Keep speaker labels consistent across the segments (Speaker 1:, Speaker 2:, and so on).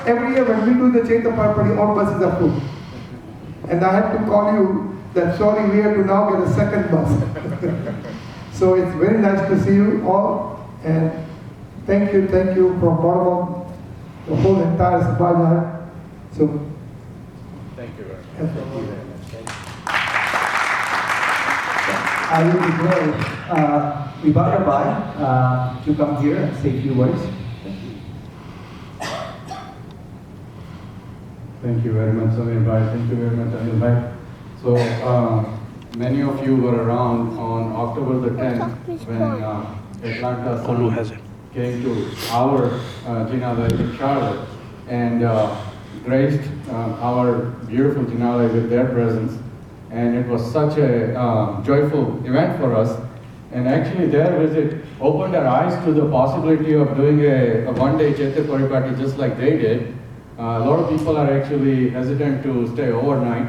Speaker 1: every year when we do the Chaitya party, all buses are full. And I had to call you that sorry, we have to now get a second bus. So it's very nice to see you all, and thank you from bottom of the whole entire Sabha. So
Speaker 2: thank you very much.
Speaker 3: I will be glad. We brought her by to come here and say a few words.
Speaker 4: Thank you very much, Samir Bhai. Thank you very much, Anil Bhai. So, many of you were around on October the 10th when Atlanta Sun came to our Jinalaya in Charlotte and graced our beautiful Jinalaya with their presence. And it was such a joyful event for us. And actually their visit opened our eyes to the possibility of doing a one-day Chaitya Paripati just like they did. A lot of people are actually hesitant to stay overnight.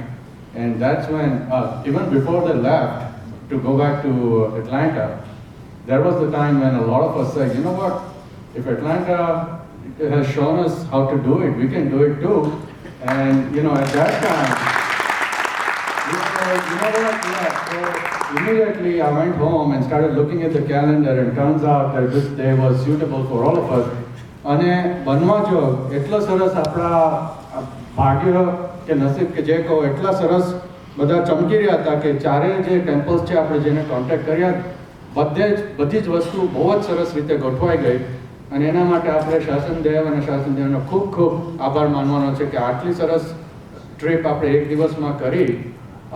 Speaker 4: And that's when, even before they left to go back to Atlanta, there was the time when a lot of us said, you know what, if Atlanta has shown us how to do it, we can do it too. And you know, at that time, we said, you know what, yeah. So immediately I went home and started looking at the calendar, and turns out that this day was suitable for all of us. અને બનવા જો એટલો સરસ આપણા ભાગ્ય કે નસીબ કે જે કહો એટલા સરસ બધા ચમકી રહ્યા હતા કે ચારે જે ટેમ્પલ્સ છે આપણે જેને કોન્ટેક્ટ કર્યા બધી જ વસ્તુ બહુ જ સરસ રીતે ગોઠવાઈ ગઈ અને એના માટે આપણે શાસનદેવ અને શાસનદેવનો ખૂબ ખૂબ આભાર માનવાનો છે કે આટલી સરસ ટ્રીપ આપણે એક દિવસમાં કરી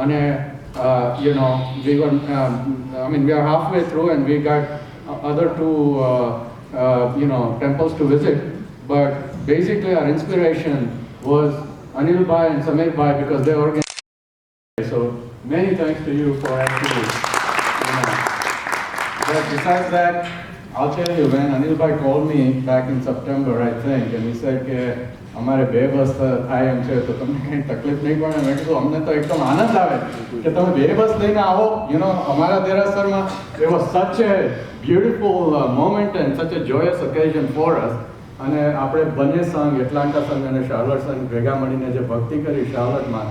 Speaker 4: અને you know, I mean, we are halfway through and we got other two you know, temples to visit, but basically our inspiration was Anil Bhai and Samir Bhai because they organized. So many thanks to you for actually, you know. But besides that, I'll tell you, when Anil Bhai called me back in September, I think, and he said કે અમારે બે બસ થાય એમ છે તો તમને કંઈ તકલીફ નહીં પડે. મેં કીધું અમને તો એકદમ આનંદ આવે કે તમે બે બસ લઈને આવો. You know, અમારા દેરાસરમાં it was such a beautiful moment and such a joyous occasion for us. અને આપણે બંને સંઘ એટલાન્ટા સંઘ અને શાર્લટ સંઘ ભેગા મળીને જે ભક્તિ કરી શાર્લટમાં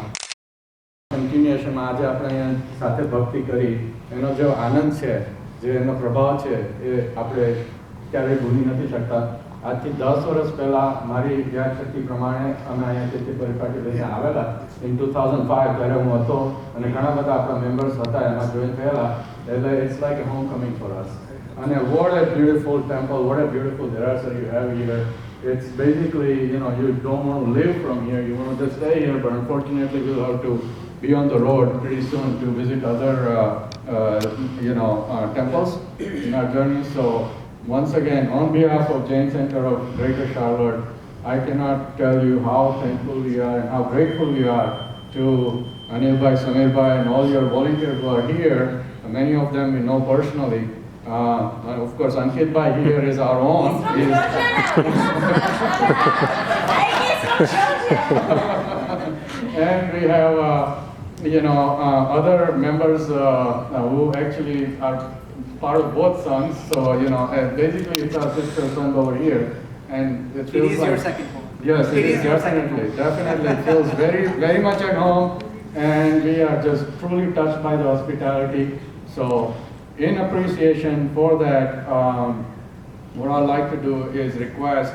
Speaker 4: કન્ટિન્યુએશનમાં આજે આપણે અહીંયા સાથે ભક્તિ કરી એનો જે આનંદ છે જે એનો પ્રભાવ છે એ આપણે ક્યારેય ભૂલી નથી શકતા. આજથી 10 વર્ષ પહેલાં મારી યાદશક્તિ પ્રમાણે અમે અહીંયા ચૈત્ય પરિપાટી લઈને આવેલા ઇન 2005 ત્યારે હું હતો અને ઘણા બધા આપણા મેમ્બર્સ હતા એમાં જોઈન થયેલા એટલે it's like a homecoming for us. And what a beautiful temple, what a beautiful derasar you have here. It's basically, you know, you don't want to live from here, you want to just stay here, but unfortunately we'll have to be on the road pretty soon to visit other, you know, temples in our journey. So once again, on behalf of Jain Center of Greater Charlotte, I cannot tell you how thankful we are and how grateful we are to Anil Bhai, Samir Bhai, and all your volunteers who are here. Many of them we know personally. Of course, Ankit Bhai here is our own. And we have, you know, other members who actually are part of both sons. So, you know, basically it's our sister son over here. And it feels
Speaker 3: It is
Speaker 4: like,
Speaker 3: your second home.
Speaker 4: Yes, it is definitely. Definitely. It feels very, very much at home. And we are just truly touched by the hospitality. So, in appreciation for that, what I'd like to do is request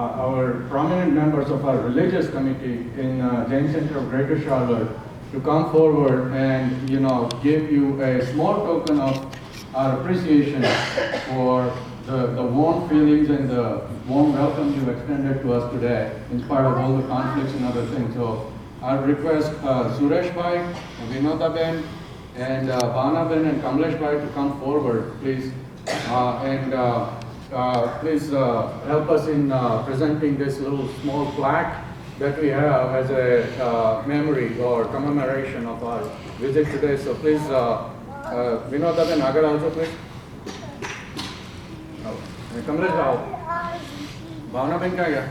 Speaker 4: our prominent members of our religious committee in Jain Center of Greater Charlotte to come forward and, you know, give you a small token of our appreciation for the warm feelings and the warm welcome you extended to us today in spite of all the conflicts and other things. So I request Suresh Bhai, Vinota Ben, and Bhavna Ben and Kamlesh Bhai to come forward, please. Please help us in presenting this little small plaque that we have as a memory or commemoration of our visit today. So please, Vinota Ben, agar also please. Kamlesh Bhai, Bhavna Ben kya gaya?